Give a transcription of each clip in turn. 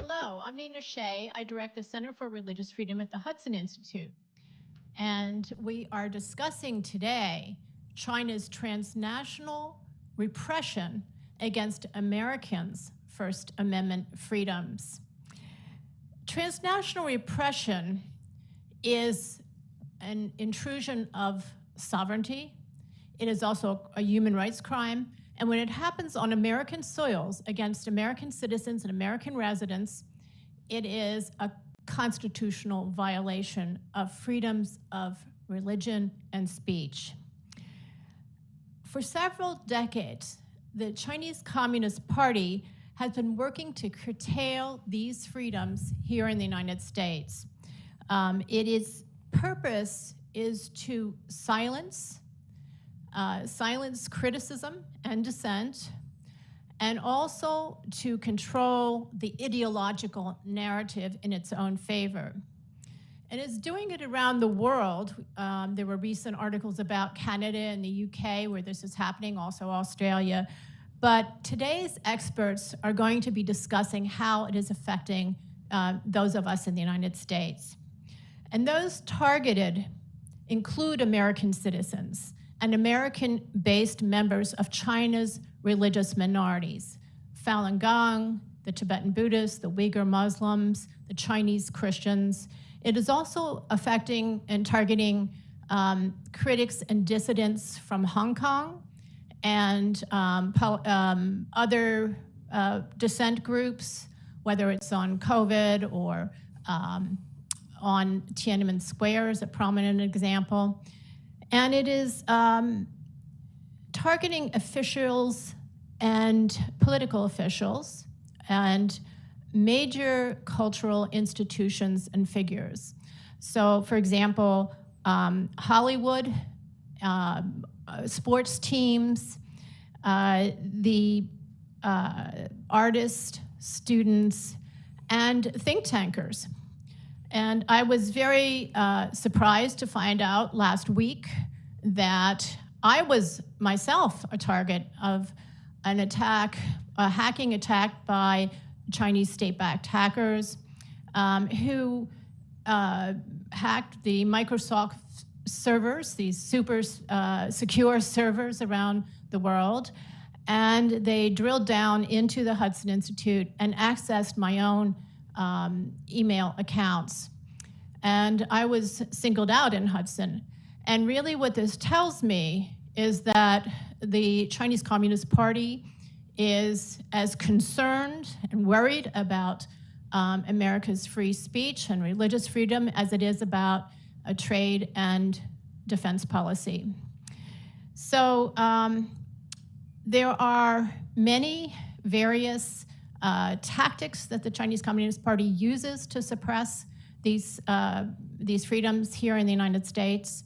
Hello, I'm Shea. I direct the Center for Religious Freedom at the Hudson Institute. And we are discussing today China's transnational repression against Americans' First Amendment freedoms. Transnational repression is an intrusion of sovereignty. It is also a human rights crime. And when it happens on American soils against American citizens and American residents, it is a constitutional violation of freedoms of religion and speech. For several decades, the Chinese Communist Party has been working to curtail these freedoms here in the United States. Its purpose is to silence criticism and dissent, and also to control the ideological narrative in its own favor. And it's doing it around the world. There were recent articles about Canada and the UK where this is happening, also Australia. But today's experts are going to be discussing how it is affecting those of us in the United States. And those targeted include American citizens and American-based members of China's religious minorities, Falun Gong, the Tibetan Buddhists, the Uyghur Muslims, the Chinese Christians. It is also affecting and targeting critics and dissidents from Hong Kong and other dissent groups, whether it's on COVID or on Tiananmen Square is a prominent example. And it is targeting officials and political officials and major cultural institutions and figures. So, for example, Hollywood, sports teams, the artists, students, and think tankers. And I was very surprised to find out last week that I was myself a target of an attack, a hacking attack by Chinese state-backed hackers who hacked the Microsoft servers, these super secure servers around the world. And they drilled down into the Hudson Institute and accessed my own email accounts. And I was singled out in Hudson. And really what this tells me is that the Chinese Communist Party is as concerned and worried about America's free speech and religious freedom as it is about a trade and defense policy. So there are many various tactics that the Chinese Communist Party uses to suppress these freedoms here in the United States.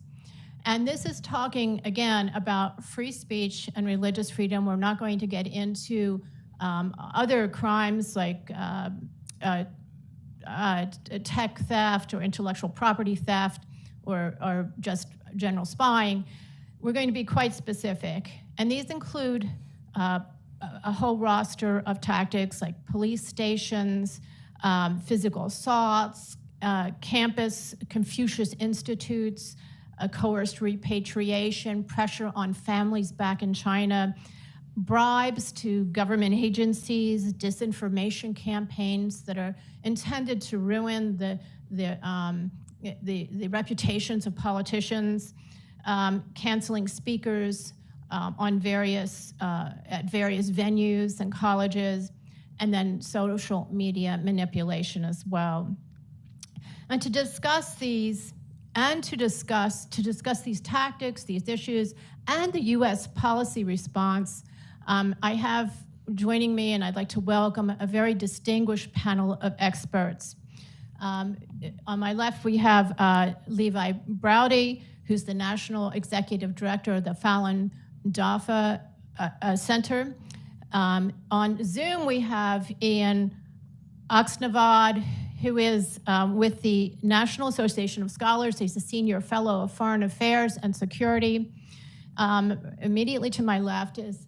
And this is talking, again, about free speech and religious freedom. We're not going to get into other crimes like tech theft or intellectual property theft or just general spying. We're going to be quite specific. And these include a whole roster of tactics like police stations, physical assaults, campus Confucius institutes, coerced repatriation, pressure on families back in China, bribes to government agencies, disinformation campaigns that are intended to ruin the reputations of politicians, canceling speakers on at various venues and colleges, and then social media manipulation as well. And to discuss these, and to discuss these tactics, these issues, and the U.S. policy response, I have joining me, and I'd like to welcome a very distinguished panel of experts. On my left, we have Levi Browde, who's the National Executive Director of the Falun Dafa Center. On Zoom, we have Ian Oxnevad, who is with the National Association of Scholars. He's a Senior Fellow of Foreign Affairs and Security. Immediately to my left is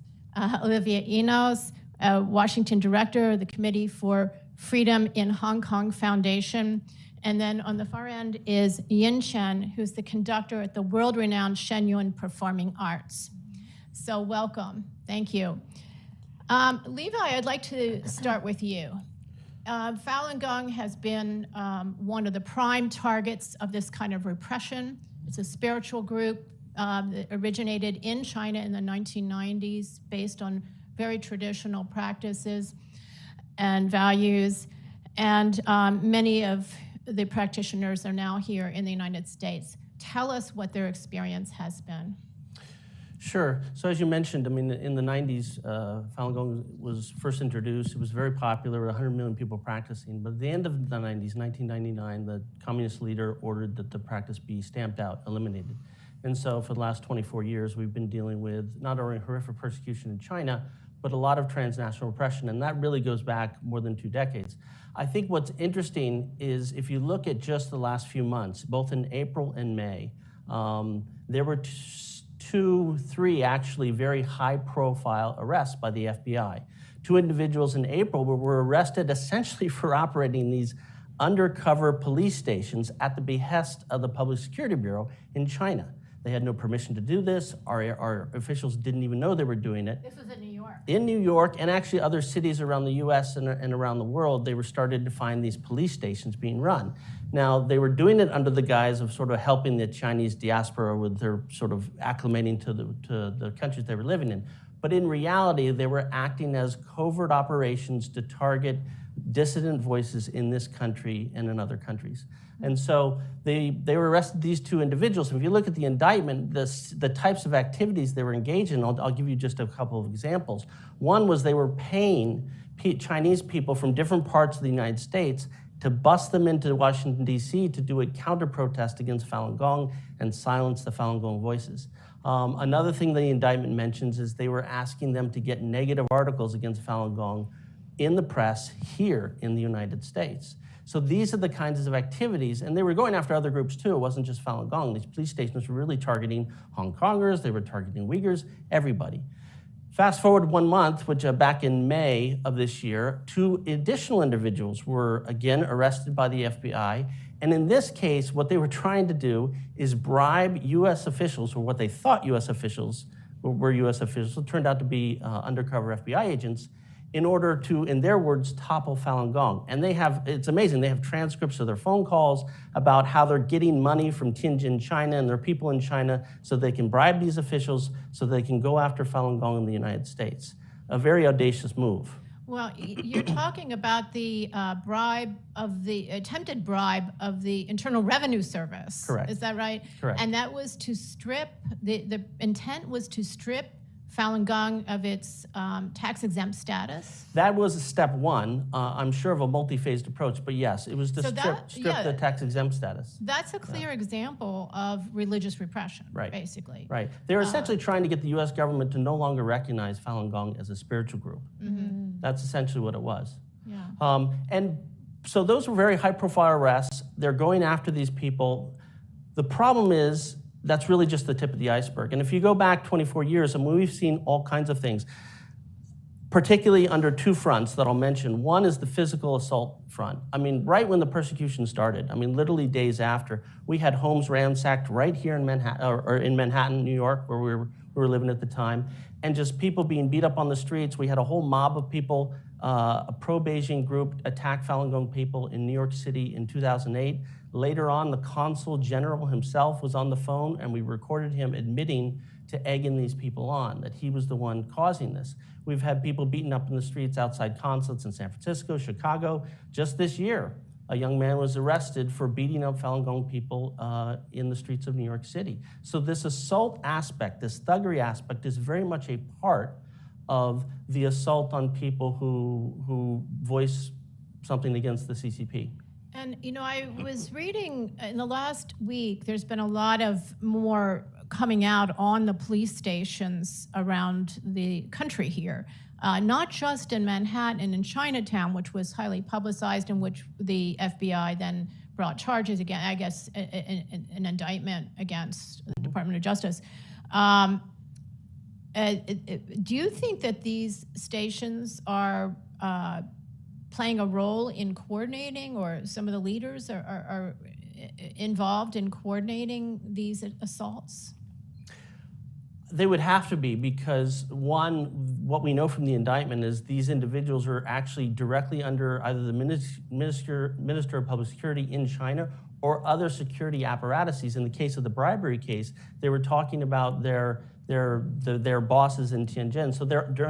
Olivia Enos, Washington Director of the Committee for Freedom in Hong Kong Foundation. And then on the far end is Ying Chen, who's the conductor at the world-renowned Shen Yun Performing Arts. So welcome. Thank you. Levi, I'd like to start with you. Falun Gong has been one of the prime targets of this kind of repression. It's a spiritual group that originated in China in the 1990s based on very traditional practices and values. And many of the practitioners are now here in the United States. Tell us what their experience has been. Sure. So as you mentioned, I mean, in the 90s, Falun Gong was first introduced. It was very popular, 100 million people practicing. But at the end of the 90s, 1999, the communist leader ordered that the practice be stamped out, eliminated. And so for the last 24 years, we've been dealing with not only horrific persecution in China, but a lot of transnational repression. And that really goes back more than 2 decades. I think what's interesting is if you look at just the last few months, both in April and May, there were 2, 3 actually very high-profile arrests by the FBI. 2 individuals in April were arrested essentially for operating these undercover police stations at the behest of the Public Security Bureau in China. They had no permission to do this. Our officials didn't even know they were doing it. This was in New York. In New York, and actually other cities around the US and around the world, they were started to find these police stations being run. Now, they were doing it under the guise of sort of helping the Chinese diaspora with their sort of acclimating to the countries they were living in. But in reality, they were acting as covert operations to target dissident voices in this country and in other countries. And so they were arrested, these 2 individuals. And if you look at the indictment, the types of activities they were engaged in, I'll give you just a couple of examples. One was they were paying Chinese people from different parts of the United States to bus them into Washington, D.C. to do a counter-protest against Falun Gong and silence the Falun Gong voices. Another thing the indictment mentions is they were asking them to get negative articles against Falun Gong in the press here in the United States. So these are the kinds of activities, and they were going after other groups too. It wasn't just Falun Gong. These police stations were really targeting Hong Kongers, they were targeting Uyghurs, everybody. Fast forward 1 month, which back in May of this year, 2 additional individuals were again arrested by the FBI. And in this case, what they were trying to do is bribe US officials, or what they thought US officials were US officials, it turned out to be undercover FBI agents, in order to, in their words, topple Falun Gong. And they have, it's amazing, they have transcripts of their phone calls about how they're getting money from Tianjin, China, and their people in China so they can bribe these officials so they can go after Falun Gong in the United States. A very audacious move. Well, you're talking about the attempted bribe of the Internal Revenue Service. Correct. Is that right? Correct. And that was to strip, the intent was to strip Falun Gong of its tax-exempt status? That was step 1. I'm sure of a multi-phased approach, but yes, it was to strip the tax-exempt status. That's a clear example of religious repression, right. Basically. Right. They're essentially trying to get the U.S. government to no longer recognize Falun Gong as a spiritual group. Mm-hmm. That's essentially what it was. Yeah. And so those were very high-profile arrests. They're going after these people. The problem is, that's really just the tip of the iceberg. And if you go back 24 years, I mean, we've seen all kinds of things, particularly under 2 fronts that I'll mention. One is the physical assault front. I mean, right when the persecution started, I mean, literally days after, we had homes ransacked right here in Manhattan, or in Manhattan, New York, where we were living at the time, and just people being beat up on the streets. We had a whole mob of people, a pro-Beijing group attacked Falun Gong people in New York City in 2008. Later on, the consul general himself was on the phone, and we recorded him admitting to egging these people on, that he was the one causing this. We've had people beaten up in the streets outside consulates in San Francisco, Chicago. Just this year, a young man was arrested for beating up Falun Gong people in the streets of New York City. So this assault aspect, this thuggery aspect, is very much a part of the assault on people who voice something against the CCP. And, you know, I was reading in the last week, there's been a lot of more coming out on the police stations around the country here, not just in Manhattan and in Chinatown, which was highly publicized, in which the FBI then brought charges again, I guess, an indictment against the Department of Justice. Do you think that these stations are playing a role in coordinating, or some of the leaders are involved in coordinating these assaults? They would have to be, because one, what we know from the indictment is these individuals are actually directly under either the Minister of Public Security in China or other security apparatuses. In the case of the bribery case, they were talking about their bosses in Tianjin. So they're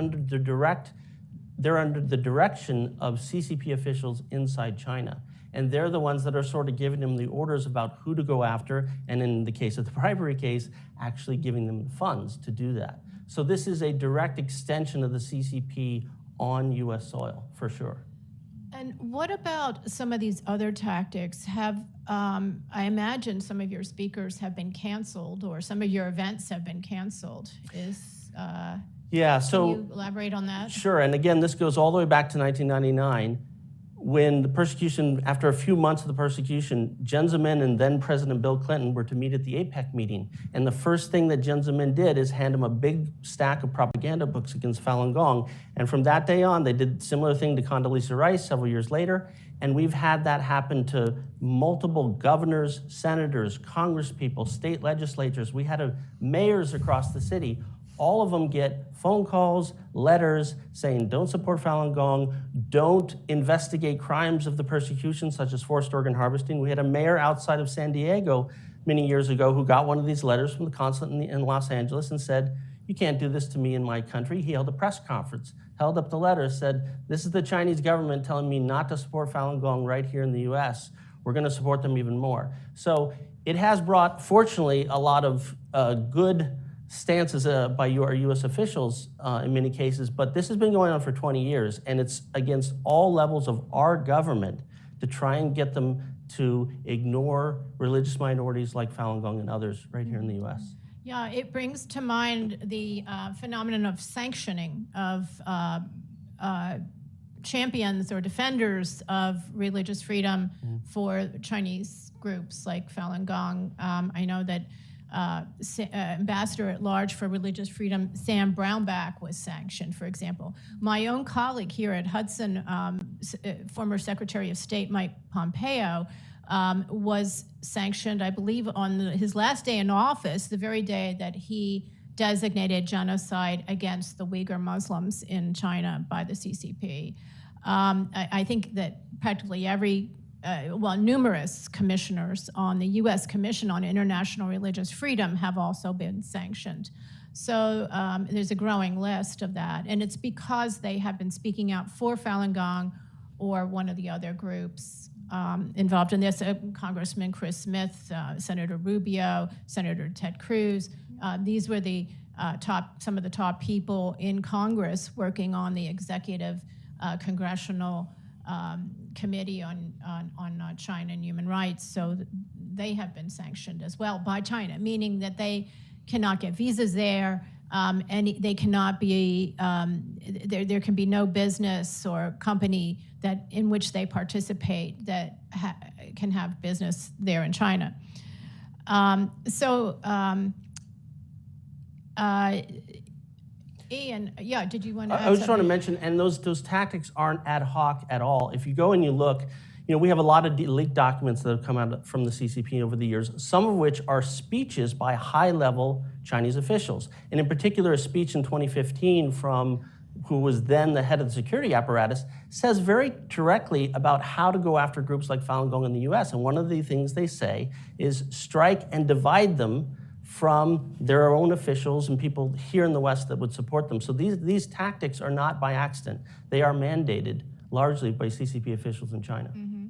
under the direction of CCP officials inside China. And they're the ones that are sort of giving them the orders about who to go after, and in the case of the bribery case, actually giving them funds to do that. So this is a direct extension of the CCP on US soil, for sure. And what about some of these other tactics? I imagine some of your speakers have been canceled, or some of your events have been canceled. Yeah, so can you elaborate on that? Sure, and again, this goes all the way back to 1999. When the persecution, after a few months of the persecution, Jiang Zemin and then President Bill Clinton were to meet at the APEC meeting. And the first thing that Jiang Zemin did is hand him a big stack of propaganda books against Falun Gong. And from that day on, they did a similar thing to Condoleezza Rice several years later. And we've had that happen to multiple governors, senators, congresspeople, state legislatures. We had mayors across the city. All of them get phone calls, letters saying, don't support Falun Gong, don't investigate crimes of the persecution, such as forced organ harvesting. We had a mayor outside of San Diego many years ago who got one of these letters from the consulate in Los Angeles and said, you can't do this to me in my country. He held a press conference, held up the letter, said, this is the Chinese government telling me not to support Falun Gong right here in the US. We're going to support them even more. So it has brought, fortunately, a lot of good stances by our U.S. officials in many cases, but this has been going on for 20 years, and it's against all levels of our government to try and get them to ignore religious minorities like Falun Gong and others right here in the U.S. Yeah, it brings to mind the phenomenon of sanctioning of champions or defenders of religious freedom for Chinese groups like Falun Gong. I know that Ambassador at Large for Religious Freedom, Sam Brownback, was sanctioned, for example. My own colleague here at Hudson, former Secretary of State Mike Pompeo, was sanctioned, I believe, on his last day in office, the very day that he designated genocide against the Uyghur Muslims in China by the CCP. I think that practically numerous commissioners on the U.S. Commission on International Religious Freedom have also been sanctioned. So there's a growing list of that. And it's because they have been speaking out for Falun Gong or one of the other groups involved in this. Congressman Chris Smith, Senator Rubio, Senator Ted Cruz. These were the some of the top people in Congress working on the executive congressional committee on China and human rights. So they have been sanctioned as well by China, meaning that they cannot get visas there, and they cannot be, there can be no business or company that in which they participate that can have business there in China. Ian, yeah, did you want to add I just want to something? mention, and those tactics aren't ad hoc at all. If you go and you look, we have a lot of leaked documents that have come out from the CCP over the years, some of which are speeches by high-level Chinese officials. And in particular, a speech in 2015 from who was then the head of the security apparatus, says very directly about how to go after groups like Falun Gong in the US. And one of the things they say is strike and divide them from their own officials and people here in the West that would support them. So these tactics are not by accident. They are mandated largely by CCP officials in China. Mm-hmm.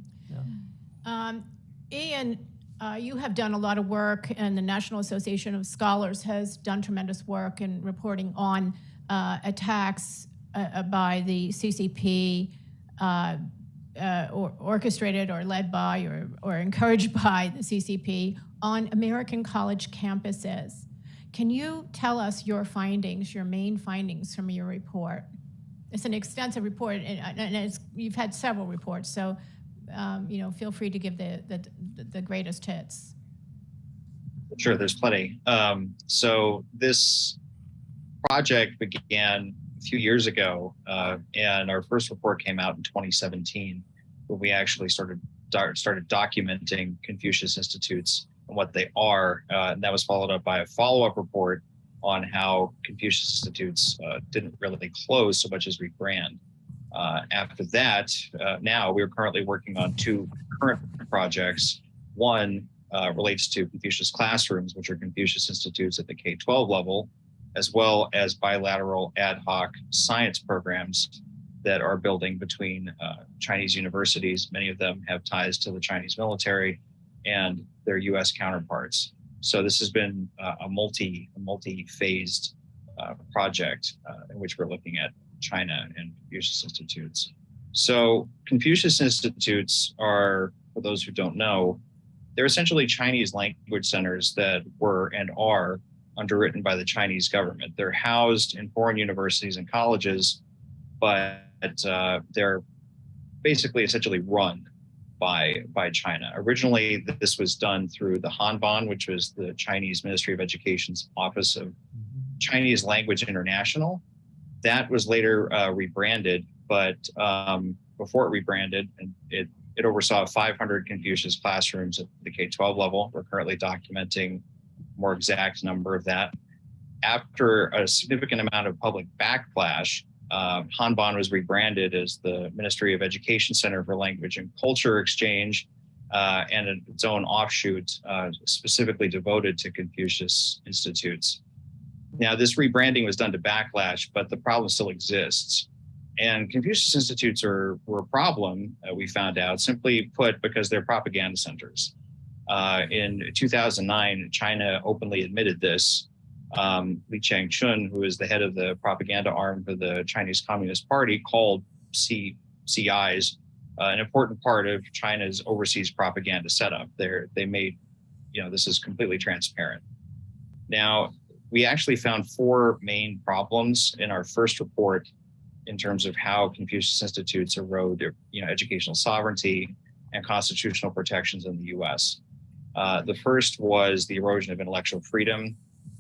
Yeah. Ian, you have done a lot of work, and the National Association of Scholars has done tremendous work in reporting on attacks by the CCP, or orchestrated or led by or encouraged by the CCP on American college campuses. Can you tell us your findings, your main findings from your report? It's an extensive report, and you've had several reports, so feel free to give the greatest hits. Sure, there's plenty. So this project began few years ago, and our first report came out in 2017, when we actually started documenting Confucius Institutes and what they are. And that was followed up by a follow-up report on how Confucius Institutes didn't really close so much as rebrand. After that, now we're currently working on two current projects. One relates to Confucius classrooms, which are Confucius Institutes at the K-12 level, as well as bilateral ad hoc science programs that are building between Chinese universities. Many of them have ties to the Chinese military and their US counterparts. So this has been a multi-phased project in which we're looking at China and Confucius Institutes. So Confucius Institutes are, for those who don't know, they're essentially Chinese language centers that were and are underwritten by the Chinese government. They're housed in foreign universities and colleges, but they're basically essentially run by China. Originally, this was done through the Hanban, which was the Chinese Ministry of Education's Office of Chinese Language International. That was later rebranded, but before it rebranded, and it oversaw 500 Confucius classrooms at the K-12 level. We're currently documenting a more exact number of that. After a significant amount of public backlash, Hanban was rebranded as the Ministry of Education Center for Language and Culture Exchange, and its own offshoot specifically devoted to Confucius Institutes. Now, this rebranding was done to backlash, but the problem still exists. And Confucius Institutes were a problem, we found out, simply put, because they're propaganda centers. In 2009, China openly admitted this. Li Changchun, who is the head of the propaganda arm for the Chinese Communist Party, called CIs an important part of China's overseas propaganda setup. They made, this is completely transparent. Now, we actually found four main problems in our first report in terms of how Confucius Institutes erode, educational sovereignty and constitutional protections in the U.S. The first was the erosion of intellectual freedom.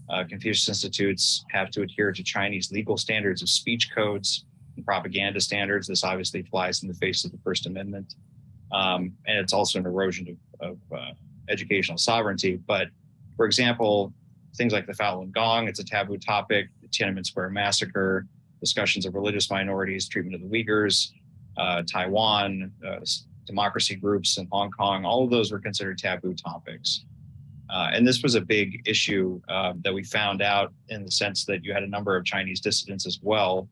Confucius Institutes have to adhere to Chinese legal standards of speech codes and propaganda standards. This obviously flies in the face of the First Amendment. And it's also an erosion of educational sovereignty. But for example, things like the Falun Gong, it's a taboo topic, the Tiananmen Square massacre, discussions of religious minorities, treatment of the Uyghurs, Taiwan, democracy groups in Hong Kong, all of those were considered taboo topics. And this was a big issue that we found out in the sense that you had a number of Chinese dissidents as well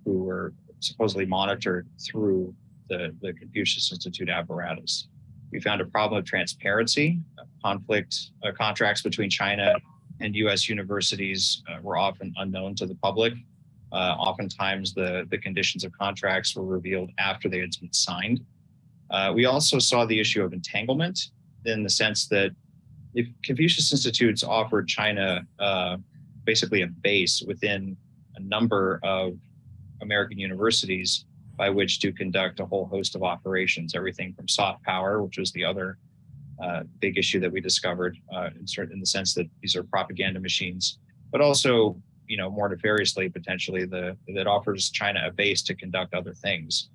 who were supposedly monitored through the Confucius Institute apparatus. We found a problem of transparency. Contracts between China and US universities were often unknown to the public. Oftentimes the conditions of contracts were revealed after they had been signed. We also saw the issue of entanglement in the sense that if Confucius Institutes offered China basically a base within a number of American universities by which to conduct a whole host of operations, everything from soft power, which was the other big issue that we discovered in the sense that these are propaganda machines, but also, more nefariously, potentially, that offers China a base to conduct other things,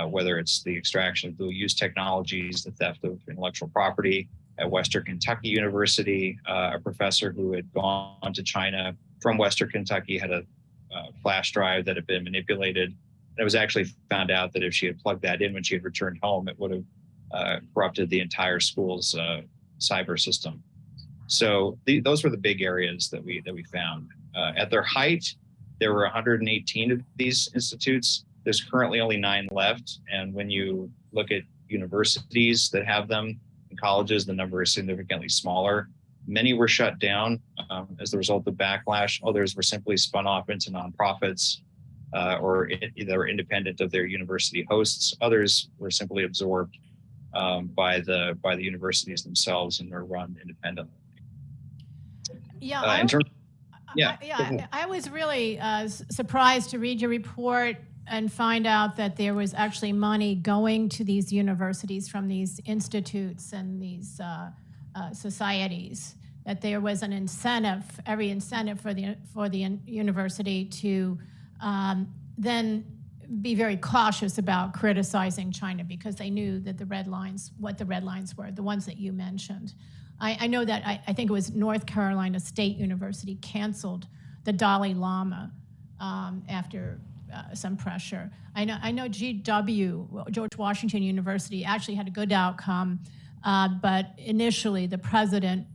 whether it's the extraction of dual-use technologies, the theft of intellectual property. At Western Kentucky University, a professor who had gone to China from Western Kentucky had a flash drive that had been manipulated. And it was actually found out that if she had plugged that in when she had returned home, it would have corrupted the entire school's cyber system. So those were the big areas that we found. At their height, there were 118 of these institutes. There's currently only 9 left. And when you look at universities that have them, in colleges, the number is significantly smaller. Many were shut down as the result of backlash. Others were simply spun off into nonprofits or either independent of their university hosts. Others were simply absorbed by the universities themselves and are run independently. Yeah, I was really surprised to read your report and find out that there was actually money going to these universities from these institutes and these societies, that there was an incentive, every incentive for the university to then be very cautious about criticizing China because they knew that what the red lines were, the ones that you mentioned. I know that I think it was North Carolina State University canceled the Dalai Lama after some pressure. I know GW, George Washington University, actually had a good outcome, but initially the president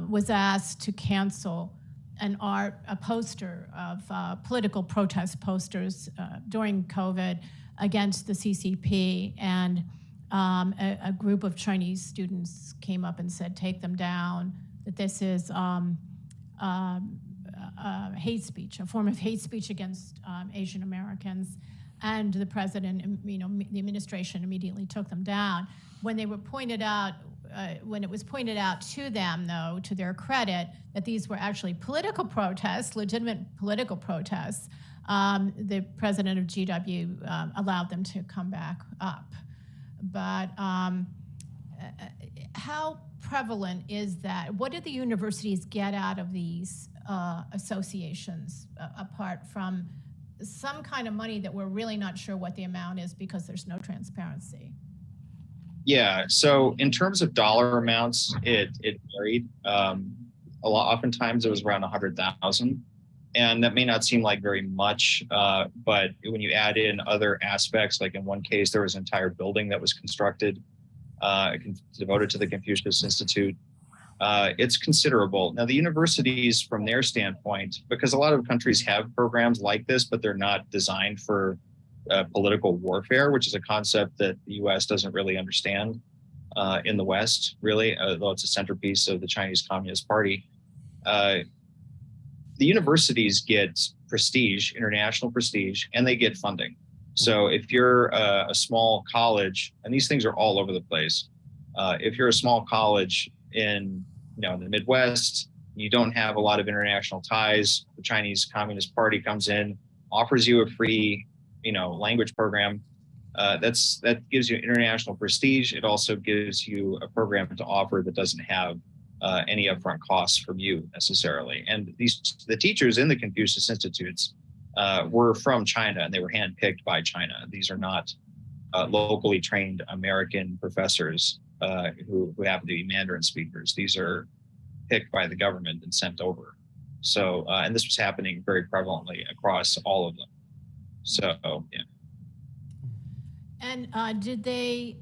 was asked to cancel a poster of political protest posters during COVID against the CCP, and a group of Chinese students came up and said, take them down, that this is hate speech, a form of hate speech against Asian Americans. And the president, the administration immediately took them down. When they were pointed out, when it was pointed out to them, though, to their credit, that these were actually political protests, legitimate political protests, the president of GW allowed them to come back up. But how prevalent is that? What did the universities get out of these associations, apart from some kind of money that we're really not sure what the amount is because there's no transparency? Yeah, so in terms of dollar amounts, it varied. Oftentimes it was around 100,000, and that may not seem like very much, but when you add in other aspects, like in one case there was an entire building that was constructed devoted to the Confucius Institute, it's considerable. Now the universities, from their standpoint, because a lot of countries have programs like this, but they're not designed for political warfare, which is a concept that the U.S. doesn't really understand in the West, really, although it's a centerpiece of the Chinese Communist Party. The universities get prestige, international prestige, and they get funding. So if you're a small college, and these things are all over the place, if you're a small college in the Midwest, you don't have a lot of international ties, the Chinese Communist Party comes in, offers you a free language program, that gives you international prestige. It also gives you a program to offer that doesn't have any upfront costs from you necessarily. And the teachers in the Confucius Institutes were from China, and they were handpicked by China. These are not locally trained American professors who happen to be Mandarin speakers. These are picked by the government and sent over. So, and this was happening very prevalently across all of them. So, yeah. And did they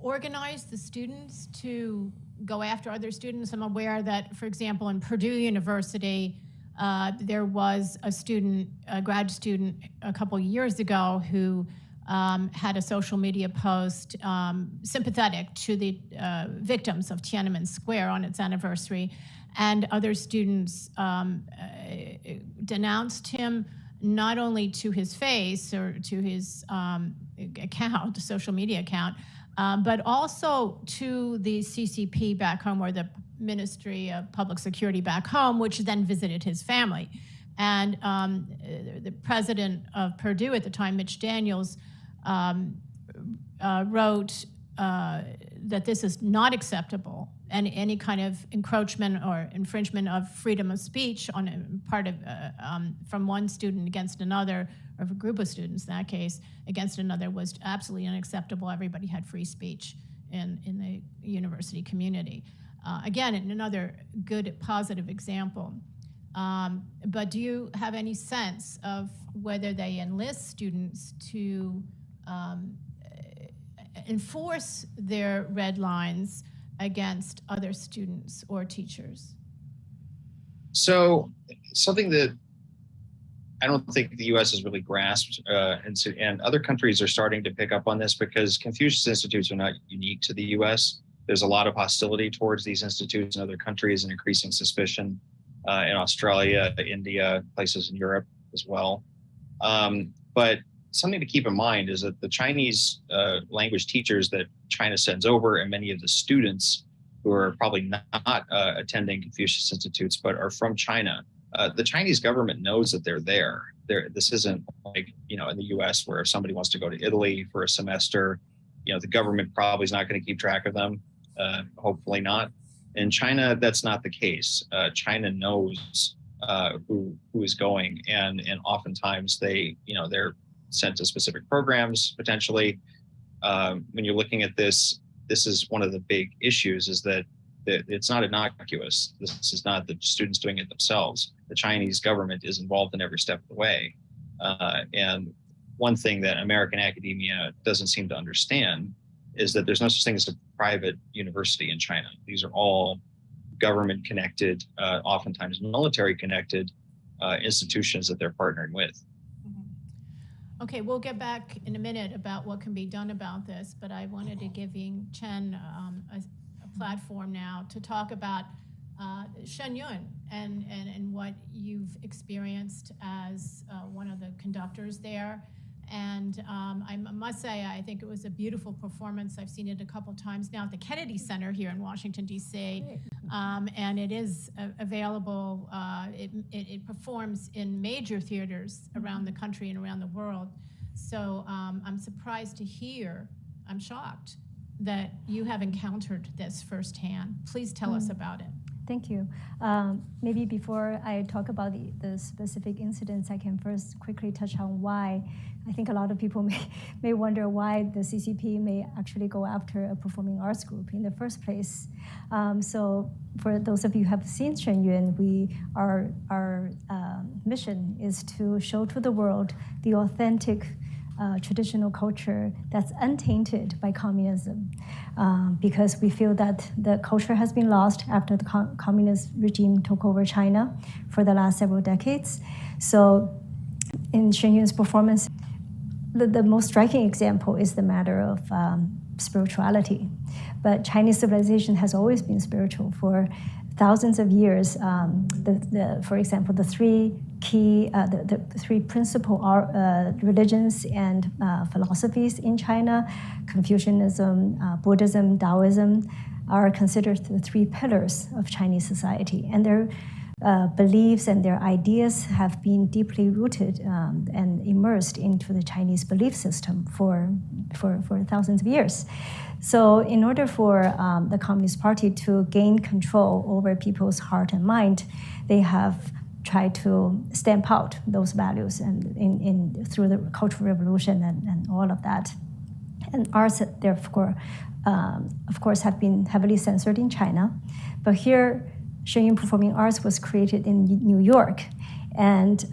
organize the students to go after other students? I'm aware that, for example, in Purdue University, there was a grad student a couple years ago who had a social media post sympathetic to the victims of Tiananmen Square on its anniversary, and other students denounced him not only to his face or to his account, social media account, but also to the CCP back home, or the Ministry of Public Security back home, which then visited his family. And the president of Purdue at the time, Mitch Daniels, wrote that this is not acceptable, and any kind of encroachment or infringement of freedom of speech on a part of from one student against another, or a group of students in that case against another, was absolutely unacceptable. Everybody had free speech in the university community. Again, another good positive example. But do you have any sense of whether they enlist students to enforce their red lines against other students or teachers? So something that I don't think the U.S. has really grasped, and other countries are starting to pick up on this, because Confucius Institutes are not unique to the U.S. There's a lot of hostility towards these institutes in other countries, and increasing suspicion in Australia, India, places in Europe as well. But something to keep in mind is that the Chinese language teachers that China sends over, and many of the students who are probably not attending Confucius Institutes but are from China, the Chinese government knows that they're there. This isn't like, in the US, where if somebody wants to go to Italy for a semester, the government probably is not going to keep track of them. Hopefully not. In China, that's not the case. China knows who is going, and oftentimes they're sent to specific programs potentially. When you're looking at this is one of the big issues, is that it's not innocuous. This is not the students doing it themselves. The Chinese government is involved in every step of the way. And one thing that American academia doesn't seem to understand is that there's no such thing as a private university in China. These are all government connected, oftentimes military connected institutions that they're partnering with. Okay, we'll get back in a minute about what can be done about this, but I wanted to give Ying Chen a platform now to talk about Shen Yun and what you've experienced as one of the conductors there. And I must say, I think it was a beautiful performance. I've seen it a couple times now at the Kennedy Center here in Washington, D.C. And it is available. It performs in major theaters around the country and around the world. So I'm surprised to hear, I'm shocked, that you have encountered this firsthand. Please tell us about it. Thank you. Maybe before I talk about the specific incidents, I can first quickly touch on why. I think a lot of people may wonder why the CCP may actually go after a performing arts group in the first place. So for those of you who have seen Shen Yun, our mission is to show to the world the authentic traditional culture that's untainted by communism, because we feel that the culture has been lost after the communist regime took over China for the last several decades. So in Shen Yun's performance, the most striking example is the matter of spirituality. But Chinese civilization has always been spiritual for thousands of years. For example, the three principal religions and philosophies in China, Confucianism, Buddhism, Taoism, are considered the three pillars of Chinese society. And their beliefs and their ideas have been deeply rooted and immersed into the Chinese belief system for thousands of years. So in order for the Communist Party to gain control over people's heart and mind, they have tried to stamp out those values and through the Cultural Revolution and all of that. And arts, therefore, of course, have been heavily censored in China. But here, Shen Yun Performing Arts was created in New York, and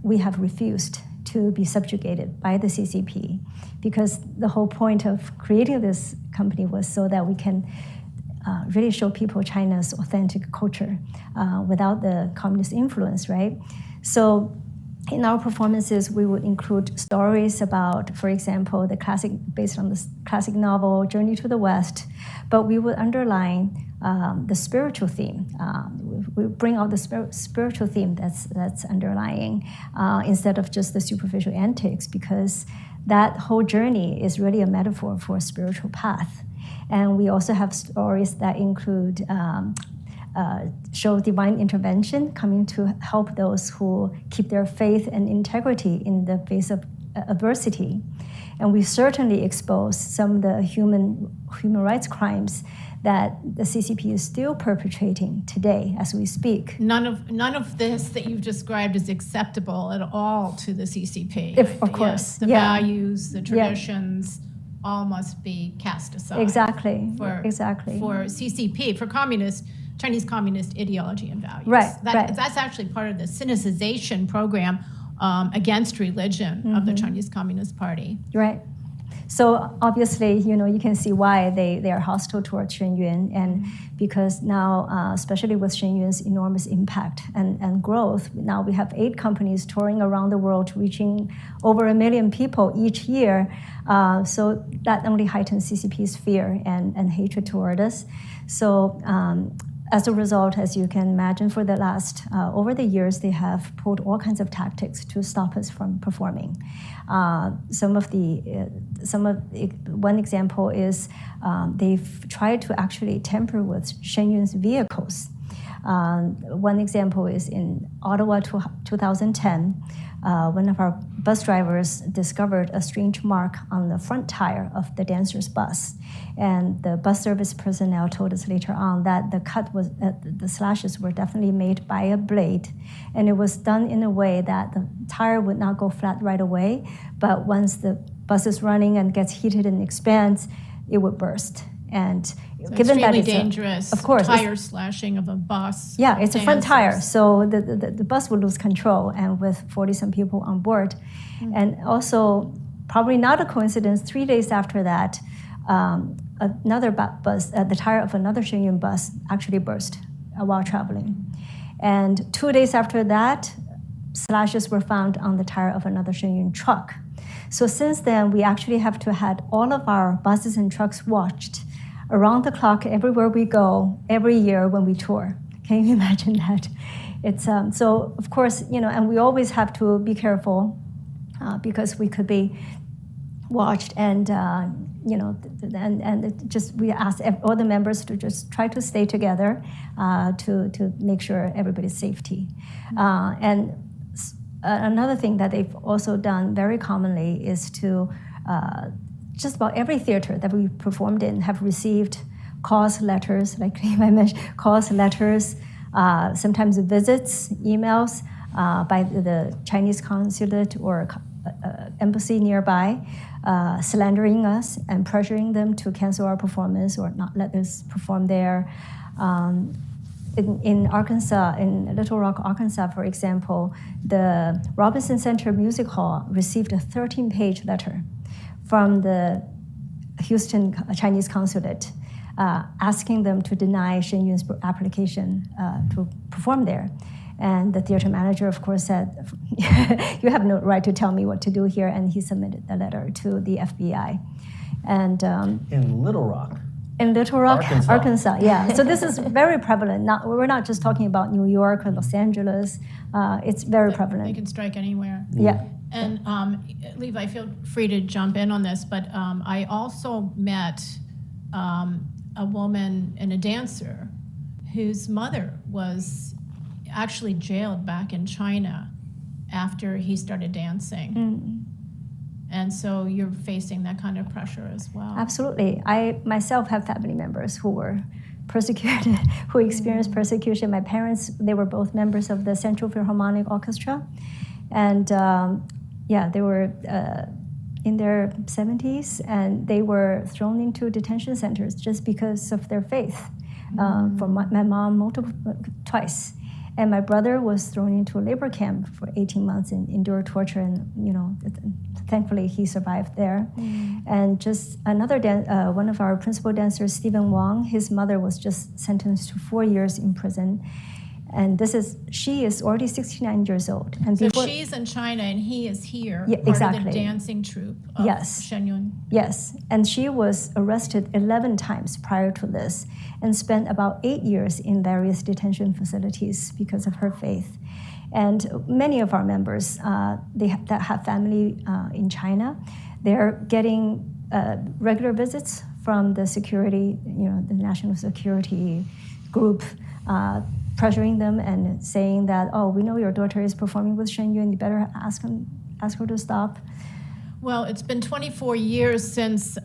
we have refused to be subjugated by the CCP, because the whole point of creating this company was so that we can really show people China's authentic culture without the communist influence, right? So in our performances, we would include stories about, for example, based on the classic novel Journey to the West, but we would underline the spiritual theme. We bring out the spiritual theme that's underlying instead of just the superficial antics, because that whole journey is really a metaphor for a spiritual path. And we also have stories that include show divine intervention coming to help those who keep their faith and integrity in the face of adversity. And we certainly expose some of the human rights crimes that the CCP is still perpetrating today as we speak. None of this that you've described is acceptable at all to the CCP. Of course. Yes, the values, the traditions, all must be cast aside. Exactly. For CCP, for Chinese communist ideology and values. Right. That's actually part of the Sinicization program against religion of the Chinese Communist Party. Right. So obviously, you can see why they are hostile towards Shen Yun, and because now, especially with Shen Yun's enormous impact and growth, now we have 8 companies touring around the world, reaching over 1 million people each year. So that only heightens CCP's fear and hatred toward us. So as a result, as you can imagine, for the last, over the years, they have pulled all kinds of tactics to stop us from performing. One example is they've tried to actually tamper with Shen Yun's vehicles. One example is in Ottawa 2010, one of our bus drivers discovered a strange mark on the front tire of the dancer's bus. And the bus service personnel told us later on that the slashes were definitely made by a blade. And it was done in a way that the tire would not go flat right away, but once the bus is running and gets heated and expands, it would burst. And so given that it's dangerous, of course, tire slashing of a bus. Yeah, it's a front tire, dancers. so the bus would lose control, and with 40-some people on board. And also, probably not a coincidence, 3 days after that, another bus, the tire of another Shen Yun bus actually burst while traveling. And 2 days after that, slashes were found on the tire of another Shen Yun truck. So since then, we actually have to had all of our buses and trucks watched around the clock everywhere we go, every year when we tour. Can you imagine that? It's so of course, and we always have to be careful because we could be watched, and we ask all the members to just try to stay together to make sure everybody's safety. And another thing that they've also done very commonly is to just about every theater that we performed in have received calls, letters, like I mentioned, calls, letters, sometimes visits, emails by the Chinese consulate or embassy nearby, slandering us and pressuring them to cancel our performance or not let us perform there. In Arkansas, in Little Rock, Arkansas, for example, the Hudson Center Music Hall received a 13-page letter from the Houston Chinese consulate asking them to deny Shen Yun's application to perform there. And the theater manager, of course, said, you have no right to tell me what to do here, and he submitted the letter to the FBI. And in Little Rock. In Little Rock, Arkansas, yeah. So this is very prevalent. We're not just talking about New York or Los Angeles. It's very prevalent. They can strike anywhere. Yeah. And Levi, feel free to jump in on this, but I also met a woman and a dancer whose mother was actually jailed back in China after he started dancing. And so you're facing that kind of pressure as well. Absolutely. I myself have family members who were persecuted, who experienced persecution. My parents, they were both members of the Central Philharmonic Orchestra. And they were in their 70s, and they were thrown into detention centers just because of their faith. For my mom, twice. And my brother was thrown into a labor camp for 18 months and endured torture, and thankfully he survived there. And just another one of our principal dancers, Stephen Wang, his mother was just sentenced to 4 years in prison. And she is already 69 years old. And so she's in China and he is here, part exactly. of the dancing troupe of Shen Yun. Yes, and she was arrested 11 times prior to this and spent about 8 years in various detention facilities because of her faith. And many of our members, that have family in China, they're getting regular visits from the security, the national security group, pressuring them and saying that, oh, we know your daughter is performing with Shen Yun, you better ask her to stop. Well, it's been 24 years since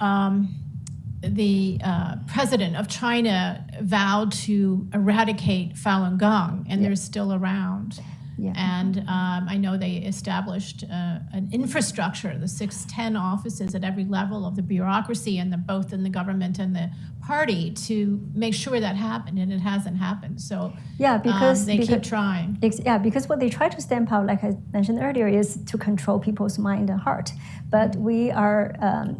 the president of China vowed to eradicate Falun Gong, and they're still around. Yeah. And I know they established an infrastructure, the 610 offices at every level of the bureaucracy, and both in the government and the party, to make sure that happened, and it hasn't happened. So because they keep trying. Because what they try to stamp out, like I mentioned earlier, is to control people's mind and heart. But we are,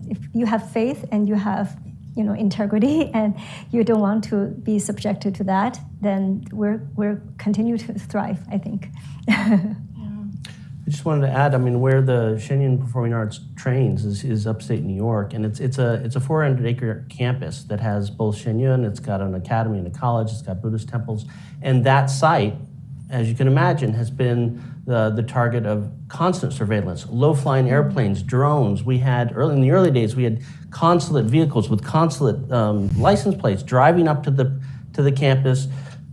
if you have faith and you have integrity, and you don't want to be subjected to that, then we're continue to thrive, I think. I just wanted to add, where the Shen Yun Performing Arts trains is upstate New York, and it's a 400-acre campus that has both Shen Yun, it's got an academy and a college, it's got Buddhist temples, and that site, as you can imagine, has been the target of constant surveillance, low-flying airplanes, drones. We had, in the early days, we had consulate vehicles with consulate license plates driving up to the campus,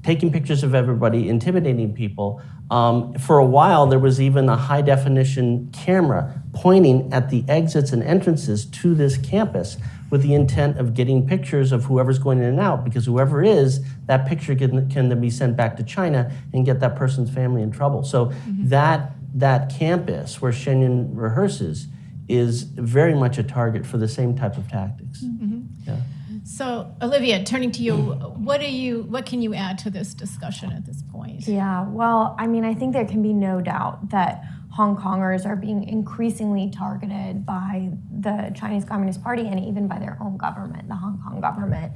taking pictures of everybody, intimidating people. For a while, there was even a high-definition camera pointing at the exits and entrances to this campus with the intent of getting pictures of whoever's going in and out, because whoever is, that picture can then be sent back to China and get that person's family in trouble. So that campus where Shen Yun rehearses is very much a target for the same type of tactics. Yeah. So, Olivia, turning to you, what can you add to this discussion at this point? Yeah, well, I mean, I think there can be no doubt that Hong Kongers are being increasingly targeted by the Chinese Communist Party and even by their own government, the Hong Kong government.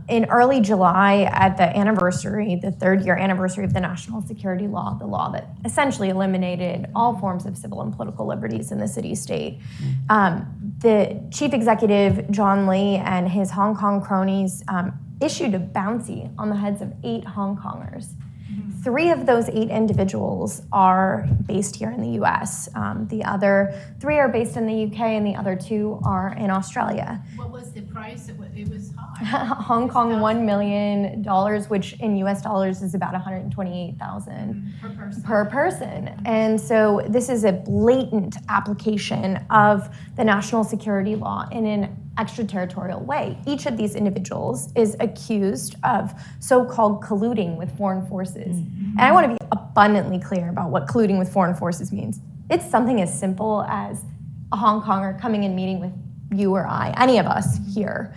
In early July, at the anniversary, the 3rd year anniversary of the National Security Law, the law that essentially eliminated all forms of civil and political liberties in the city-state, the chief executive, John Lee, and his Hong Kong cronies issued a bounty on the heads of 8 Hong Kongers. 3 of those 8 individuals are based here in the US. The other 3 are based in the UK, and the other 2 are in Australia. What was the price? It was high. Hong Kong $1 million, which in US dollars is about $128,000 per person. And so this is a blatant application of the national security law in an extraterritorial way. Each of these individuals is accused of so-called colluding with foreign forces. And I want to be abundantly clear about what colluding with foreign forces means. It's something as simple as a Hong Konger coming and meeting with you or I, any of us here,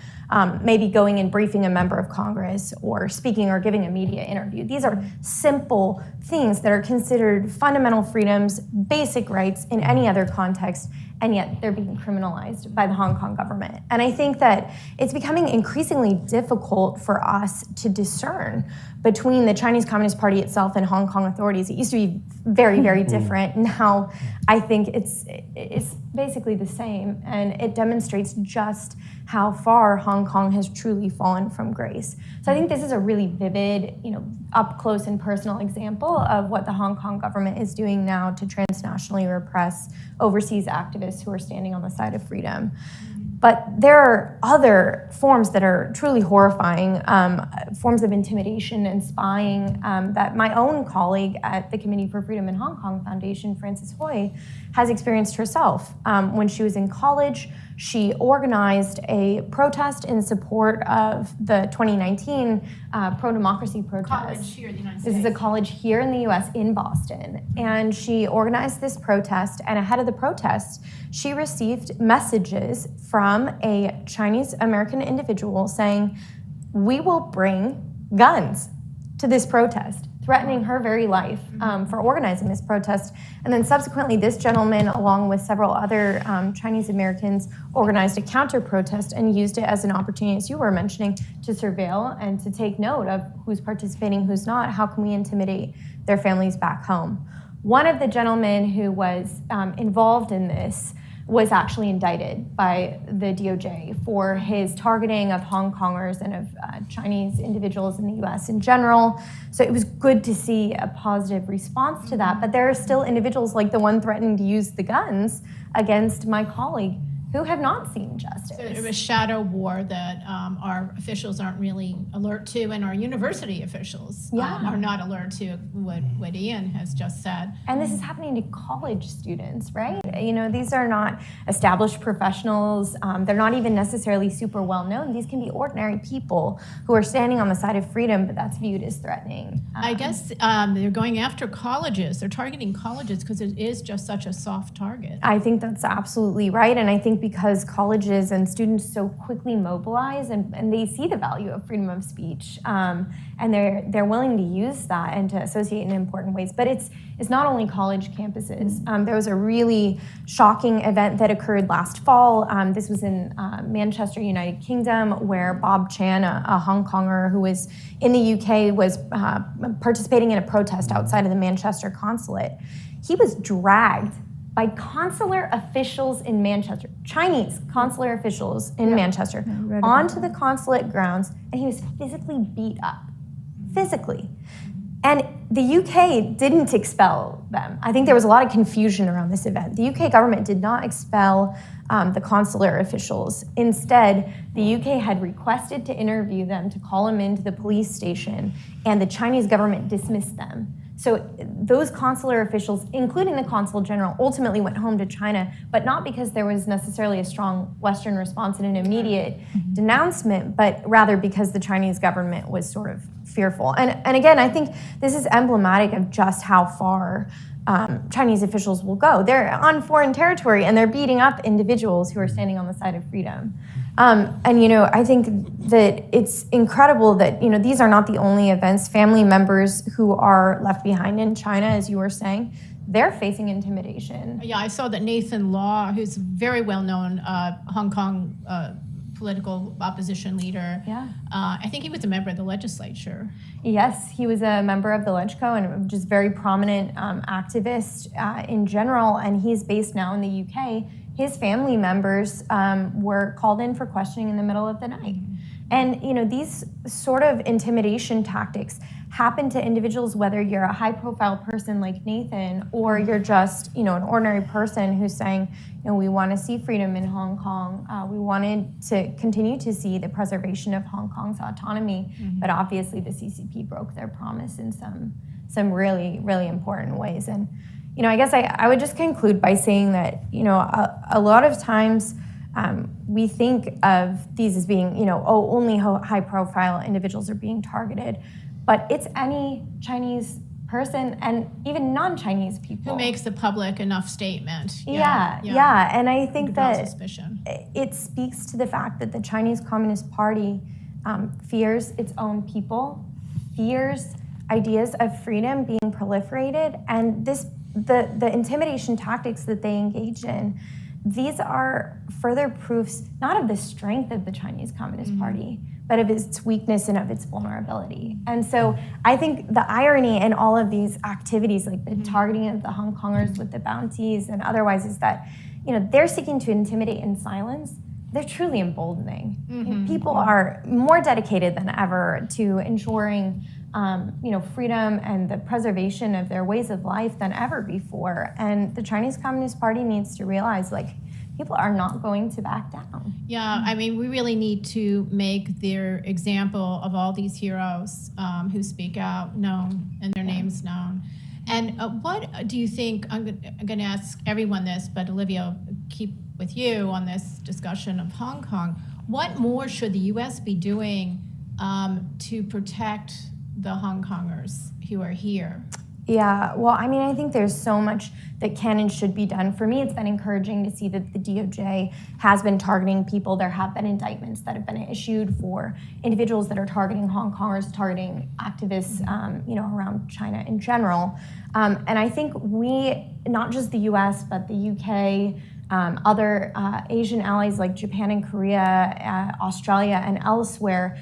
maybe going and briefing a member of Congress or speaking or giving a media interview. These are simple things that are considered fundamental freedoms, basic rights in any other context, and yet they're being criminalized by the Hong Kong government. And I think that it's becoming increasingly difficult for us to discern between the Chinese Communist Party itself and Hong Kong authorities. It used to be very, very different. Now I think it's basically the same, and it demonstrates just how far Hong Kong has truly fallen from grace. So I think this is a really vivid, up close and personal example of what the Hong Kong government is doing now to transnationally repress overseas activists who are standing on the side of freedom. But there are other forms that are truly horrifying, forms of intimidation and spying that my own colleague at the Committee for Freedom in Hong Kong Foundation, Frances Hui, has experienced herself. When she was in college, she organized a protest in support of the 2019 pro-democracy protest. College here in the United States. This is a college here in the US in Boston. And she organized this protest, and ahead of the protest, she received messages from a Chinese American individual saying, "We will bring guns to this protest," threatening her very life for organizing this protest. And then subsequently, this gentleman, along with several other Chinese Americans, organized a counter-protest and used it as an opportunity, as you were mentioning, to surveil and to take note of who's participating, who's not, how can we intimidate their families back home. One of the gentlemen who was involved in this was actually indicted by the DOJ for his targeting of Hong Kongers and of Chinese individuals in the US in general. So it was good to see a positive response to that, but there are still individuals like the one threatening to use the guns against my colleague who have not seen justice. So it was a shadow war that our officials aren't really alert to, and our university officials are not alert to what Ian has just said. And this is happening to college students, right? These are not established professionals. They're not even necessarily super well known. These can be ordinary people who are standing on the side of freedom, but that's viewed as threatening. I guess they're going after colleges. They're targeting colleges because it is just such a soft target. I think that's absolutely right. And I think because colleges and students so quickly mobilize and they see the value of freedom of speech, and they're willing to use that and to associate in important ways. But it's not only college campuses. There was a really shocking event that occurred last fall. This was in Manchester, United Kingdom, where Bob Chan, a Hong Konger who was in the UK, was participating in a protest outside of the Manchester consulate. He was dragged by consular officials in Manchester, Chinese consular officials in Manchester, onto the consulate grounds, and he was physically beat up, physically. And the UK didn't expel them. I think there was a lot of confusion around this event. The UK government did not expel the consular officials. Instead, the UK had requested to interview them, to call them into the police station, and the Chinese government dismissed them. So those consular officials, including the consul general, ultimately went home to China, but not because there was necessarily a strong Western response and an immediate denouncement, but rather because the Chinese government was sort of fearful. And again, I think this is emblematic of just how far Chinese officials will go. They're on foreign territory and they're beating up individuals who are standing on the side of freedom. And I think that it's incredible that these are not the only events. Family members who are left behind in China, as you were saying, they're facing intimidation. Yeah, I saw that Nathan Law, who's a very well-known Hong Kong political opposition leader. Yeah. I think he was a member of the legislature. Yes, he was a member of the LegCo and just very prominent activist in general, and he's based now in the UK. His family members were called in for questioning in the middle of the night. And these sort of intimidation tactics happen to individuals, whether you're a high-profile person like Nathan or you're just an ordinary person who's saying, we want to see freedom in Hong Kong. We wanted to continue to see the preservation of Hong Kong's autonomy, but obviously the CCP broke their promise in some really, really important ways. And I guess I would just conclude by saying that a lot of times we think of these as being only high-profile individuals are being targeted, but it's any Chinese person and even non-Chinese people who makes a public enough statement. Yeah. And I think that suspicion. It speaks to the fact that the Chinese Communist Party fears its own people, fears ideas of freedom being proliferated, and the intimidation tactics that they engage in, these are further proofs not of the strength of the Chinese Communist Party, but of its weakness and of its vulnerability. And so I think the irony in all of these activities, like the targeting of the Hong Kongers with the bounties and otherwise, is that they're seeking to intimidate in silence. They're truly emboldening. People are more dedicated than ever to ensuring freedom and the preservation of their ways of life than ever before. And the Chinese Communist Party needs to realize, people are not going to back down. Yeah, I mean, we really need to make their example of all these heroes who speak out known and their names known. And what do you think, I'm going to ask everyone this, but Olivia, keep with you on this discussion of Hong Kong. What more should the U.S. be doing to protect the Hong Kongers who are here? Yeah, well, I mean, I think there's so much that can and should be done. For me, it's been encouraging to see that the DOJ has been targeting people. There have been indictments that have been issued for individuals that are targeting Hong Kongers, targeting activists, around China in general. And I think we, not just the US, but the UK, other Asian allies like Japan and Korea, Australia, and elsewhere,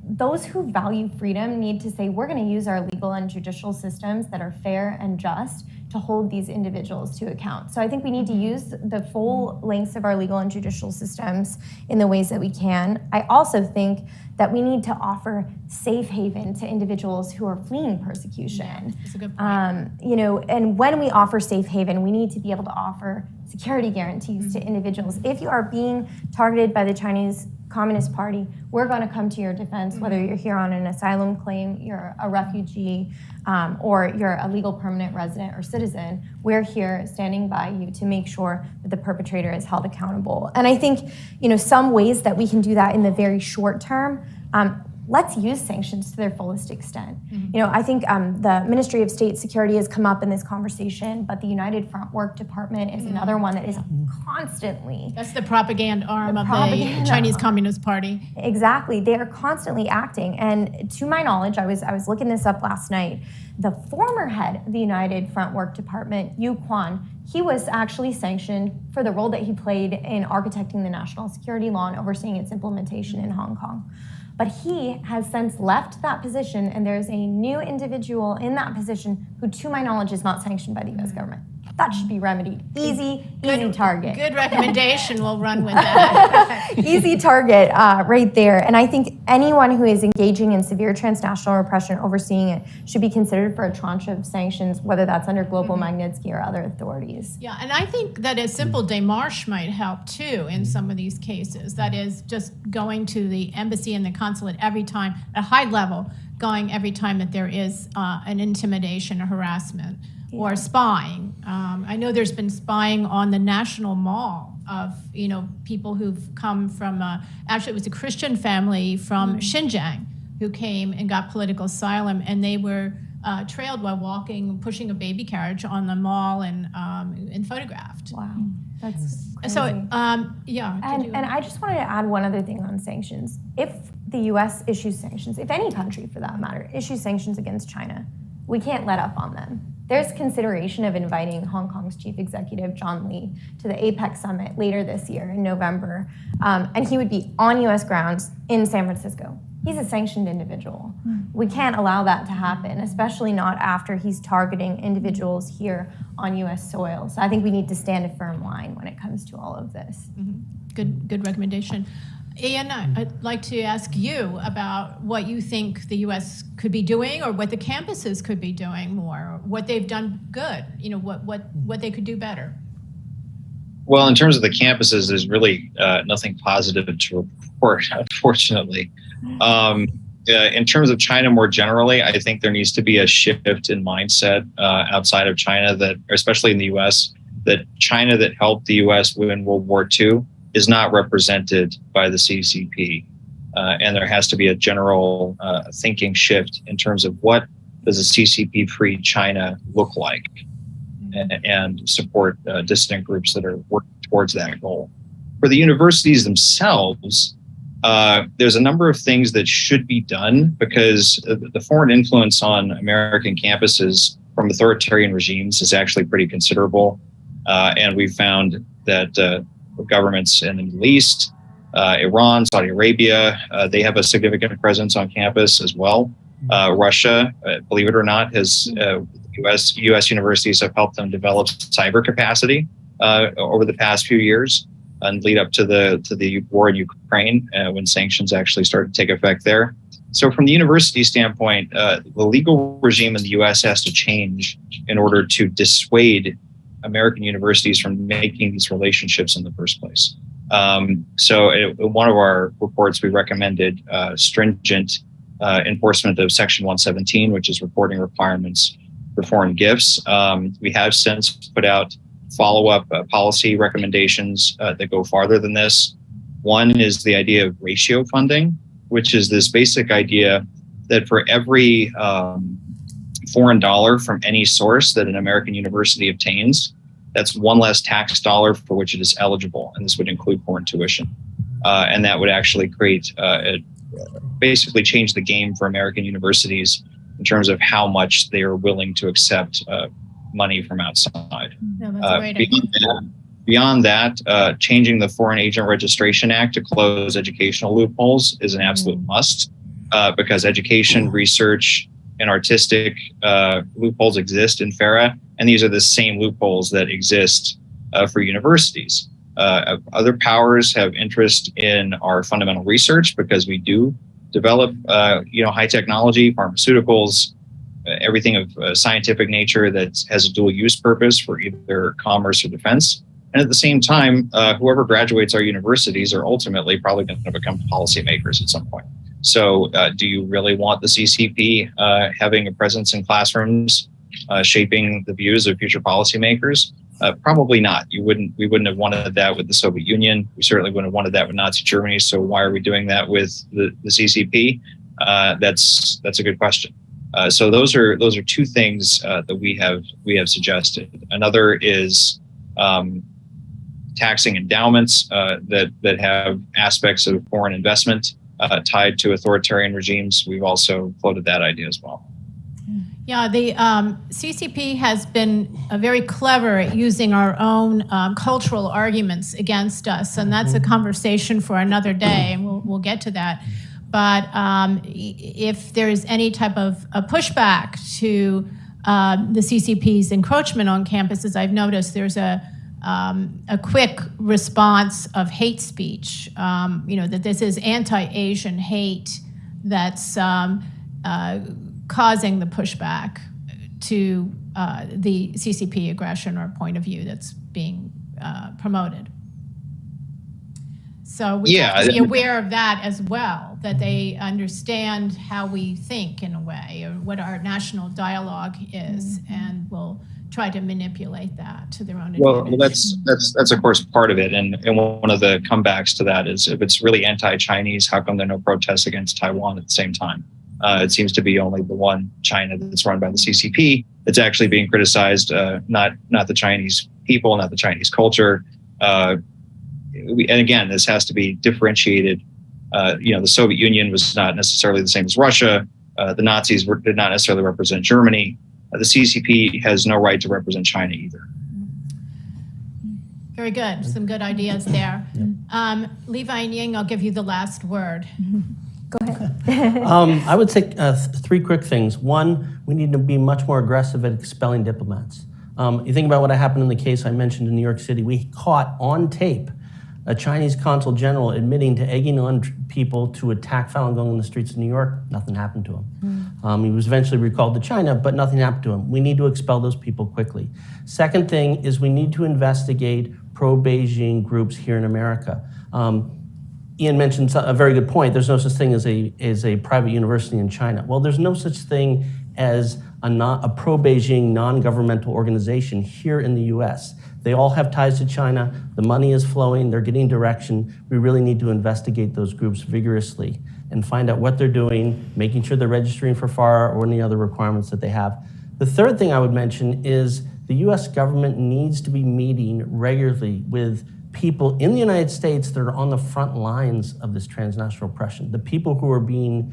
those who value freedom need to say, we're going to use our legal and judicial systems that are fair and just to hold these individuals to account. So I think we need to use the full lengths of our legal and judicial systems in the ways that we can. I also think that we need to offer safe haven to individuals who are fleeing persecution. That's a good point. And when we offer safe haven, we need to be able to offer security guarantees to individuals. If you are being targeted by the Chinese Communist Party, we're going to come to your defense, whether you're here on an asylum claim, you're a refugee, or you're a legal permanent resident or citizen. We're here standing by you to make sure that the perpetrator is held accountable. And I think, some ways that we can do that in the very short term, let's use sanctions to their fullest extent. I think the Ministry of State Security has come up in this conversation, but the United Front Work Department is another one that is constantly... That's the propaganda arm of the Chinese Communist Party. Exactly. They are constantly acting. And to my knowledge, I was looking this up last night, the former head of the United Front Work Department, Yu Quan, he was actually sanctioned for the role that he played in architecting the national security law and overseeing its implementation in Hong Kong. But he has since left that position, and there's a new individual in that position who, to my knowledge, is not sanctioned by the U.S. government. That should be remedied. Easy target. Good recommendation. We'll run with that. Easy target right there. And I think anyone who is engaging in severe transnational repression, overseeing it, should be considered for a tranche of sanctions, whether that's under Global Magnitsky or other authorities. Yeah, and I think that a simple démarche might help too in some of these cases. That is, just going to the embassy and the consulate every time, at a high level, going every time that there is an intimidation or harassment. Or spying. I know there's been spying on the National Mall of people who've come from. Actually, it was a Christian family from Xinjiang who came and got political asylum, and they were trailed while walking, pushing a baby carriage on the mall, and photographed. Wow, that's crazy. So yeah. And I just wanted to add one other thing on sanctions. If the U.S. issues sanctions, if any country for that matter issues sanctions against China, we can't let up on them. There's consideration of inviting Hong Kong's chief executive, John Lee, to the APEC summit later this year in November. And he would be on US grounds in San Francisco. He's a sanctioned individual. We can't allow that to happen, especially not after he's targeting individuals here on US soil. So I think we need to stand a firm line when it comes to all of this. Good recommendation. Ian, I'd like to ask you about what you think the U.S. could be doing, or what the campuses could be doing more, or what they've done good, what they could do better. Well, in terms of the campuses, there's really nothing positive to report, unfortunately. In terms of China more generally, I think there needs to be a shift in mindset outside of China, that, especially in the U.S., that China that helped the U.S. win World War II is not represented by the CCP. And there has to be a general thinking shift in terms of what does a CCP-free China look like, and support dissident groups that are working towards that goal. For the universities themselves, there's a number of things that should be done, because the foreign influence on American campuses from authoritarian regimes is actually pretty considerable. And we've found that governments in the Middle East, Iran, Saudi Arabia, they have a significant presence on campus as well. Russia, believe it or not, has U.S. universities have helped them develop cyber capacity over the past few years, and lead up to the war in Ukraine, when sanctions actually started to take effect there. So from the university standpoint, the legal regime in the U.S. has to change in order to dissuade American universities from making these relationships in the first place. So in one of our reports, we recommended stringent enforcement of Section 117, which is reporting requirements for foreign gifts. We have since put out follow-up policy recommendations that go farther than this. One is the idea of ratio funding, which is this basic idea that for every foreign dollar from any source that an American university obtains, that's one less tax dollar for which it is eligible, and this would include foreign tuition. And that would actually create, basically change the game for American universities in terms of how much they are willing to accept money from outside. No, that's a great idea. Beyond that, changing the Foreign Agent Registration Act to close educational loopholes is an absolute must, because education, research, and artistic loopholes exist in FARA, and these are the same loopholes that exist for universities. Other powers have interest in our fundamental research, because we do develop high technology, pharmaceuticals, everything of scientific nature that has a dual use purpose for either commerce or defense. And at the same time, whoever graduates our universities are ultimately probably going to become policymakers at some point. So do you really want the CCP having a presence in classrooms, shaping the views of future policymakers? Probably not. We wouldn't have wanted that with the Soviet Union. We certainly wouldn't have wanted that with Nazi Germany. So why are we doing that with the CCP? That's a good question. So those are two things that we have suggested. Another is taxing endowments that have aspects of foreign investment tied to authoritarian regimes. We've also floated that idea as well. Yeah, the CCP has been very clever at using our own cultural arguments against us, and that's a conversation for another day, and we'll get to that. But if there is any type of a pushback to the CCP's encroachment on campuses, I've noticed there's a quick response of hate speech. That this is anti-Asian hate that's causing the pushback to the CCP aggression or point of view that's being promoted. So we have to be aware of that as well, that they understand how we think in a way, or what our national dialogue is, and will try to manipulate that to their own advantage. Well, that's of course part of it, and one of the comebacks to that is, if it's really anti-Chinese, how come there are no protests against Taiwan at the same time? It seems to be only the one China that's run by the CCP that's actually being criticized, not the Chinese people, not the Chinese culture. And again, this has to be differentiated. The Soviet Union was not necessarily the same as Russia. The Nazis did not necessarily represent Germany. The CCP has no right to represent China either. Very good. Some good ideas there. Levi and Ying, I'll give you the last word. Go ahead. I would say three quick things. One, we need to be much more aggressive at expelling diplomats. You think about what happened in the case I mentioned in New York City. We caught on tape a Chinese consul general admitting to egging on people to attack Falun Gong in the streets of New York. Nothing happened to him. He was eventually recalled to China, but nothing happened to him. We need to expel those people quickly. Second thing is we need to investigate pro-Beijing groups here in America. Ian mentioned a very good point. There's no such thing as a private university in China. Well, there's no such thing as a pro-Beijing non-governmental organization here in the US. They all have ties to China. The money is flowing. They're getting direction. We really need to investigate those groups vigorously and find out what they're doing, making sure they're registering for FAR or any other requirements that they have. The third thing I would mention is the US government needs to be meeting regularly with people in the United States that are on the front lines of this transnational repression, the people who are being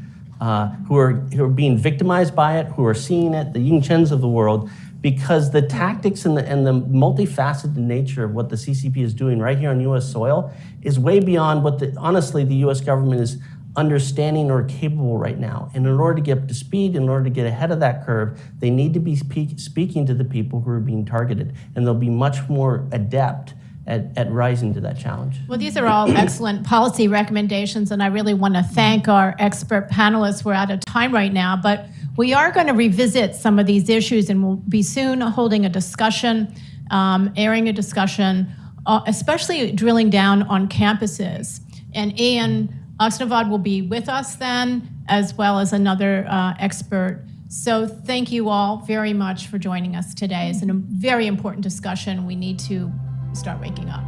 victimized by it, who are seeing it, the Ying Chens of the world, because the tactics and the multifaceted nature of what the CCP is doing right here on US soil is way beyond what honestly the US government is understanding or capable right now. And in order to get up to speed, in order to get ahead of that curve, they need to be speaking to the people who are being targeted, and they'll be much more adept at rising to that challenge. Well, these are all excellent policy recommendations, and I really want to thank our expert panelists. We're out of time right now, but we are going to revisit some of these issues, and we'll be soon holding a discussion, airing a discussion, especially drilling down on campuses. And Ian Oxnevad will be with us then, as well as another expert. So thank you all very much for joining us today. It's a very important discussion. We need to start waking up.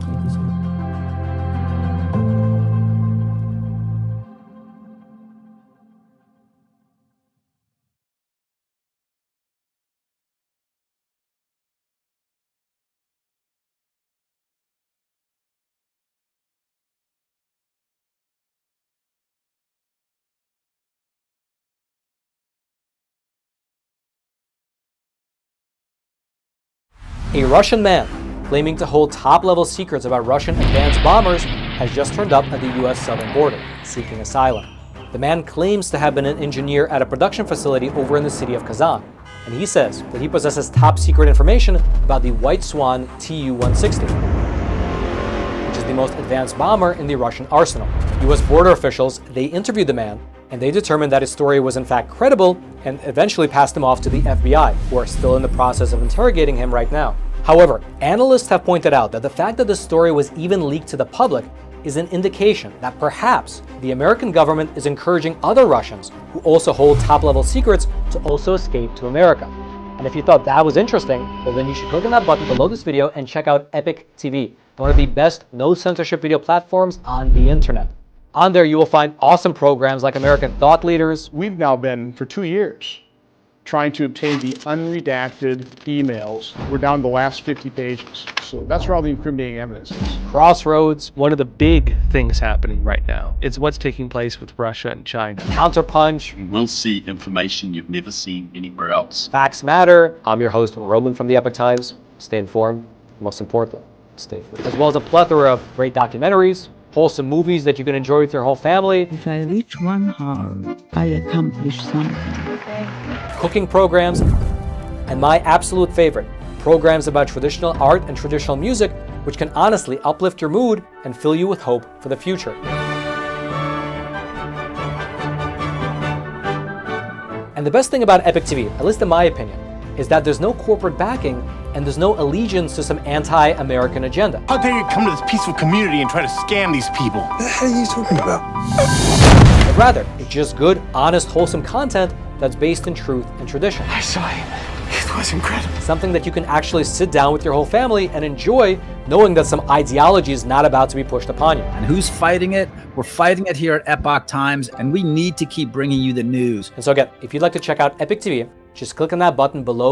Thank you so much. A Russian man claiming to hold top-level secrets about Russian advanced bombers has just turned up at the U.S. southern border, seeking asylum. The man claims to have been an engineer at a production facility over in the city of Kazan, and he says that he possesses top-secret information about the White Swan Tu-160, which is the most advanced bomber in the Russian arsenal. U.S. border officials, they interviewed the man, and they determined that his story was in fact credible and eventually passed him off to the FBI, who are still in the process of interrogating him right now. However, analysts have pointed out that the fact that the story was even leaked to the public is an indication that perhaps the American government is encouraging other Russians who also hold top-level secrets to also escape to America. And if you thought that was interesting, well then you should click on that button below this video and check out Epic TV, one of the best no-censorship video platforms on the internet. On there you will find awesome programs like American Thought Leaders. We've now been, for 2 years, trying to obtain the unredacted emails. We're down to the last 50 pages. So that's where all the incriminating evidence is. Crossroads, One of the big things happening right now is what's taking place with Russia and China. Counterpunch, You will see information you've never seen anywhere else. Facts Matter. I'm your host, Roman from the Epic Times. Stay informed, most importantly, stay free. As well as a plethora of great documentaries, wholesome movies that you can enjoy with your whole family, If I reach 1 hour, I accomplish something. cooking programs, and my absolute favorite, programs about traditional art and traditional music, which can honestly uplift your mood and fill you with hope for the future. And the best thing about Epic TV, at least in my opinion, is that there's no corporate backing and there's no allegiance to some anti-American agenda. How dare you come to this peaceful community and try to scam these people? What the hell are you talking about? But rather, it's just good, honest, wholesome content that's based in truth and tradition. I saw him. It was incredible. Something that you can actually sit down with your whole family and enjoy, knowing that some ideology is not about to be pushed upon you. And who's fighting it? We're fighting it here at Epoch Times, and we need to keep bringing you the news. And so again, if you'd like to check out Epic TV, just click on that button below